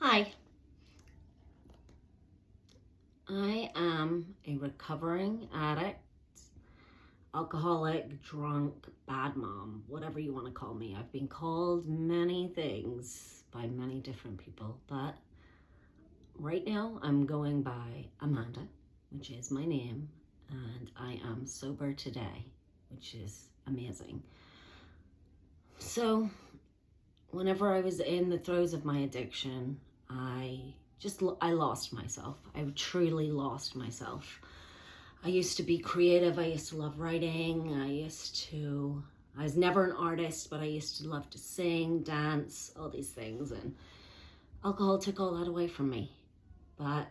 Hi, I am a recovering addict, alcoholic, drunk, bad mom, whatever you want to call me. I've been called many things by many different people, but right now I'm going by Amanda, which is my name, and I am sober today, which is amazing. So, whenever I was in the throes of my addiction, I lost myself. I truly lost myself. I used to be creative. I used to love writing. I was never an artist, but I used to love to sing, dance, all these things. And alcohol took all that away from me. But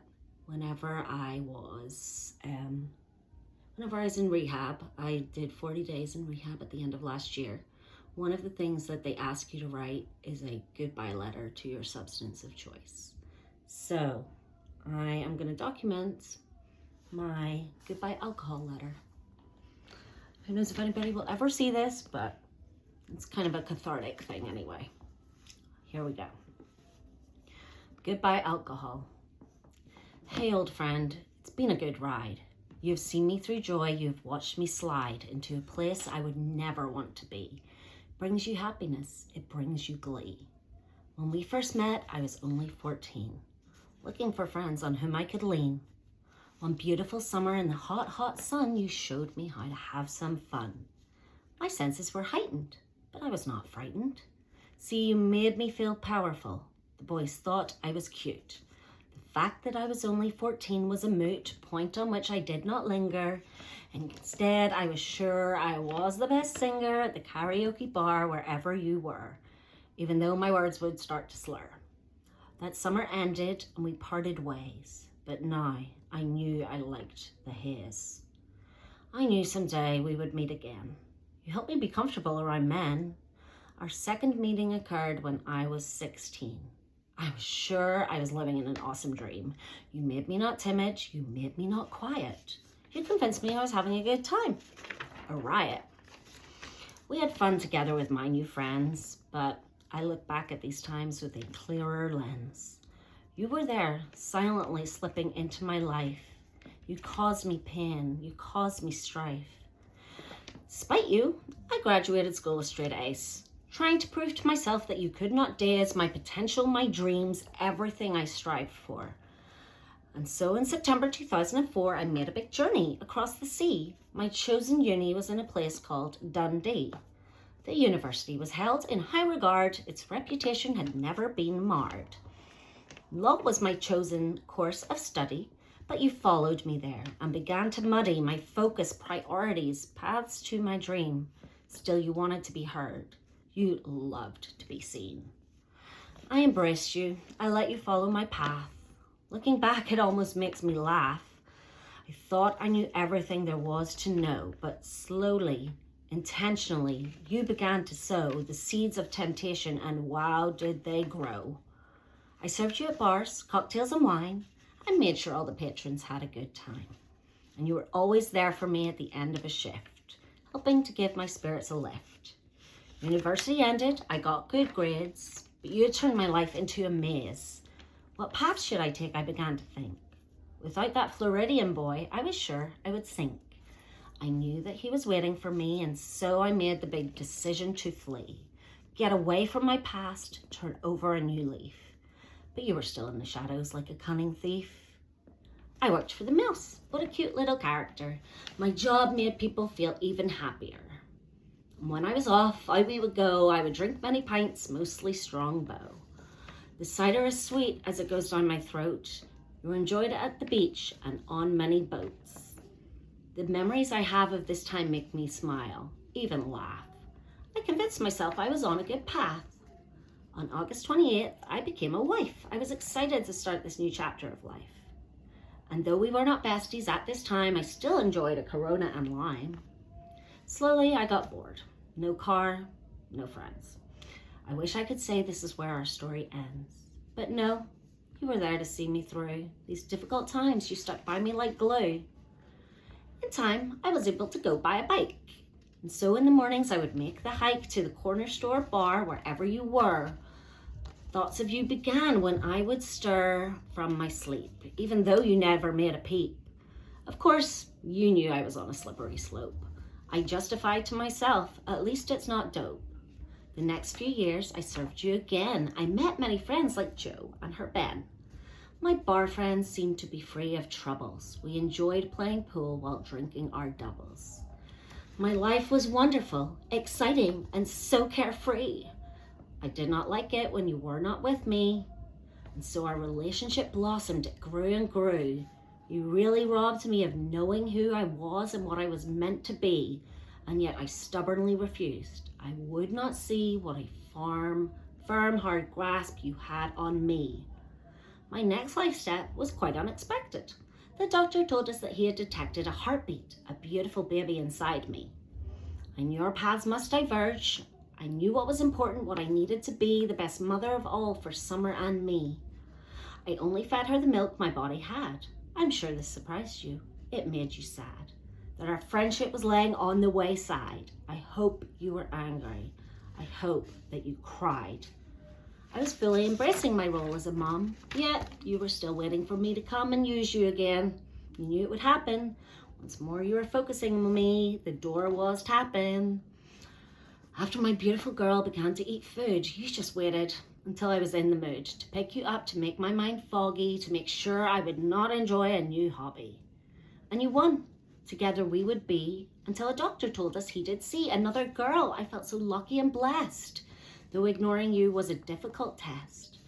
whenever I was in rehab, I did 40 days in rehab at the end of last year. One of the things that they ask you to write is a goodbye letter to your substance of choice. So I am going to document my goodbye alcohol letter. Who knows if anybody will ever see this, but it's kind of a cathartic thing anyway. Here we go. Goodbye alcohol. Hey old friend, it's been a good ride. You've seen me through joy, you've watched me slide into a place I would never want to be. Brings you happiness, it brings you glee. When we first met, I was only 14, looking for friends on whom I could lean. One beautiful summer in the hot, hot sun, you showed me how to have some fun. My senses were heightened, but I was not frightened. See, you made me feel powerful. The boys thought I was cute. The fact that I was only 14 was a moot point on which I did not linger. Instead, I was sure I was the best singer at the karaoke bar wherever you were, even though my words would start to slur. That summer ended and we parted ways, but now I knew I liked the haze. I knew someday we would meet again. You helped me be comfortable around men. Our second meeting occurred when I was 16. I was sure I was living in an awesome dream. You made me not timid, you made me not quiet. You convinced me I was having a good time. A riot. We had fun together with my new friends, but I look back at these times with a clearer lens. You were there, silently slipping into my life. You caused me pain, you caused me strife. Despite you, I graduated school with straight A's, trying to prove to myself that you could not daze my potential, my dreams, everything I strived for. And so in September 2004, I made a big journey across the sea. My chosen uni was in a place called Dundee. The university was held in high regard. Its reputation had never been marred. Law was my chosen course of study, but you followed me there and began to muddy my focus, priorities, paths to my dream. Still, you wanted to be heard. You loved to be seen. I embraced you. I let you follow my path. Looking back, it almost makes me laugh. I thought I knew everything there was to know, but slowly, intentionally, you began to sow the seeds of temptation, and wow, did they grow. I served you at bars, cocktails and wine, and made sure all the patrons had a good time. And you were always there for me at the end of a shift, helping to give my spirits a lift. University ended, I got good grades, but you had turned my life into a maze. What path should I take, I began to think. Without that Floridian boy, I was sure I would sink. I knew that he was waiting for me, and so I made the big decision to flee. Get away from my past, turn over a new leaf. But you were still in the shadows like a cunning thief. I worked for the mouse, what a cute little character. My job made people feel even happier. And when I was off, out we would go. I would drink many pints, mostly Strongbow. The cider is sweet as it goes down my throat. You enjoyed it at the beach and on many boats. The memories I have of this time make me smile, even laugh. I convinced myself I was on a good path. On August 28th, I became a wife. I was excited to start this new chapter of life. And though we were not besties at this time, I still enjoyed a Corona and lime. Slowly, I got bored. No car, no friends. I wish I could say this is where our story ends. But no, you were there to see me through. These difficult times, you stuck by me like glue. In time, I was able to go buy a bike. And so in the mornings, I would make the hike to the corner store bar, wherever you were. Thoughts of you began when I would stir from my sleep, even though you never made a peep. Of course, you knew I was on a slippery slope. I justified to myself, at least it's not dope. The next few years, I served you again. I met many friends like Jo and her Ben. My bar friends seemed to be free of troubles. We enjoyed playing pool while drinking our doubles. My life was wonderful, exciting, and so carefree. I did not like it when you were not with me. And so our relationship blossomed, it grew and grew. You really robbed me of knowing who I was and what I was meant to be. And yet I stubbornly refused. I would not see what a firm, hard grasp you had on me. My next life step was quite unexpected. The doctor told us that he had detected a heartbeat, a beautiful baby inside me. I knew our paths must diverge. I knew what was important, what I needed to be, the best mother of all for Summer and me. I only fed her the milk my body had. I'm sure this surprised you. It made you sad. That our friendship was laying on the wayside. I hope you were angry. I hope that you cried. I was fully embracing my role as a mom, yet you were still waiting for me to come and use you again. You knew it would happen. Once more you were focusing on me, the door was tapping. After my beautiful girl began to eat food, you just waited until I was in the mood to pick you up, to make my mind foggy, to make sure I would not enjoy a new hobby. And you won. Together we would be, until a doctor told us he did see another girl. I felt so lucky and blessed, though ignoring you was a difficult test.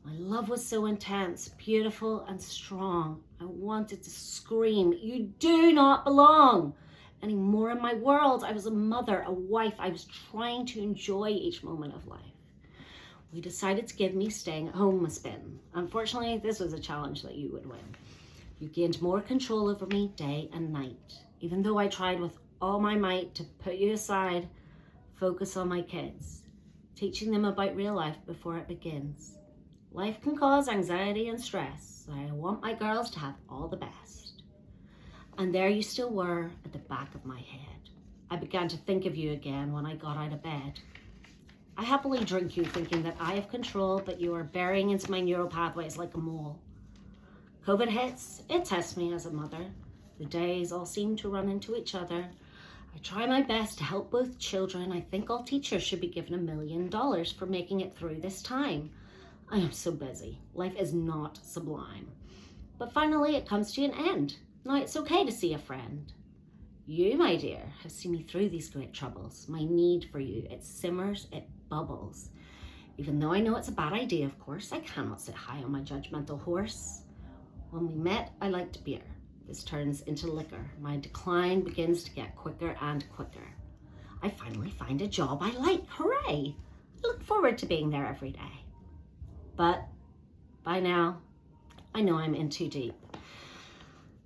My love was so intense, beautiful and strong. I wanted to scream, you do not belong anymore in my world. I was a mother, a wife. I was trying to enjoy each moment of life. We decided to give me staying at home a spin. Unfortunately, this was a challenge that you would win. You gained more control over me day and night. Even though I tried with all my might to put you aside, focus on my kids, teaching them about real life before it begins. Life can cause anxiety and stress, so I want my girls to have all the best. And there you still were at the back of my head. I began to think of you again when I got out of bed. I happily drink you thinking that I have control, but you are burying into my neural pathways like a mole. COVID hits, it tests me as a mother. The days all seem to run into each other. I try my best to help both children. I think all teachers should be given $1 million for making it through this time. I am so busy. Life is not sublime. But finally it comes to an end. Now it's okay to see a friend. You, my dear, have seen me through these great troubles. My need for you, it simmers, it bubbles. Even though I know it's a bad idea, of course, I cannot sit high on my judgmental horse. When we met, I liked beer. This turns into liquor. My decline begins to get quicker and quicker. I finally find a job I like. Hooray! I look forward to being there every day. But by now, I know I'm in too deep.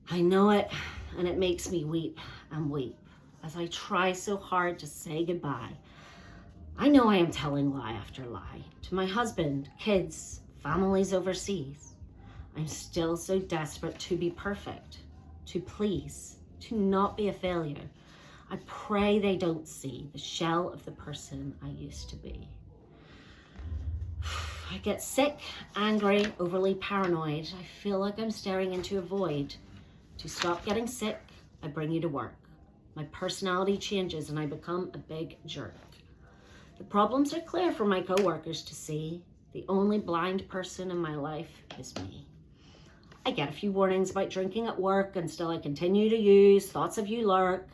I know it, and it makes me weep and weep as I try so hard to say goodbye. I know I am telling lie after lie to my husband, kids, families overseas. I'm still so desperate to be perfect, to please, to not be a failure. I pray they don't see the shell of the person I used to be. I get sick, angry, overly paranoid. I feel like I'm staring into a void. To stop getting sick, I bring you to work. My personality changes and I become a big jerk. The problems are clear for my coworkers to see. The only blind person in my life is me. I get a few warnings about drinking at work and still I continue to use. Thoughts of you lurk.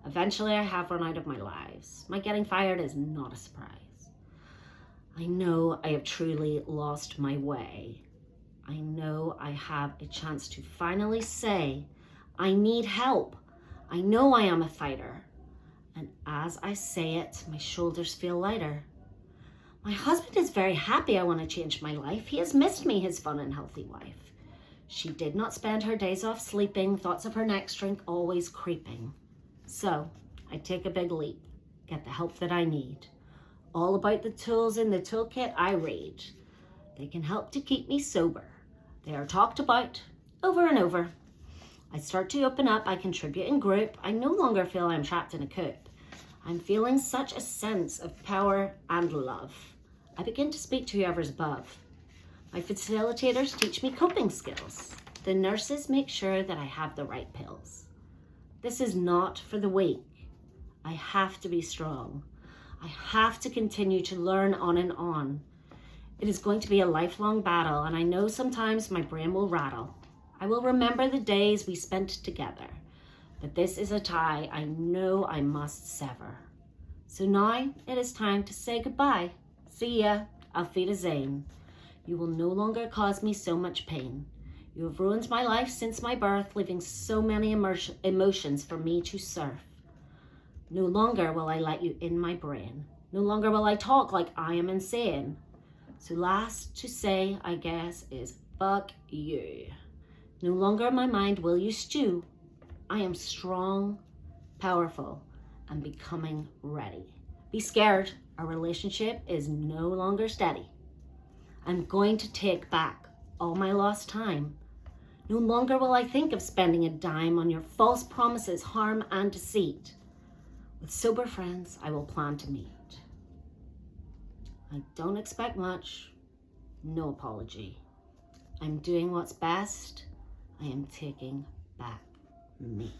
Eventually I have run out of my lives. My getting fired is not a surprise. I know I have truly lost my way. I know I have a chance to finally say, I need help. I know I am a fighter. And as I say it, my shoulders feel lighter. My husband is very happy I want to change my life. He has missed me, his fun and healthy wife. She did not spend her days off sleeping, thoughts of her next drink always creeping. So I take a big leap, get the help that I need. All about the tools in the toolkit I read. They can help to keep me sober. They are talked about over and over. I start to open up, I contribute in group. I no longer feel I'm trapped in a coop. I'm feeling such a sense of power and love. I begin to speak to whoever's above. My facilitators teach me coping skills. The nurses make sure that I have the right pills. This is not for the weak. I have to be strong. I have to continue to learn on and on. It is going to be a lifelong battle, and I know sometimes my brain will rattle. I will remember the days we spent together, but this is a tie I know I must sever. So now it is time to say goodbye. See ya, Auf Wiedersehen. You will no longer cause me so much pain. You have ruined my life since my birth, leaving so many emotions for me to surf. No longer will I let you in my brain. No longer will I talk like I am insane. So last to say, I guess, is fuck you. No longer in my mind will you stew. I am strong, powerful, and becoming ready. Be scared. Our relationship is no longer steady. I'm going to take back all my lost time. No longer will I think of spending a dime on your false promises, harm, and deceit. With sober friends, I will plan to meet. I don't expect much, no apology. I'm doing what's best. I am taking back me.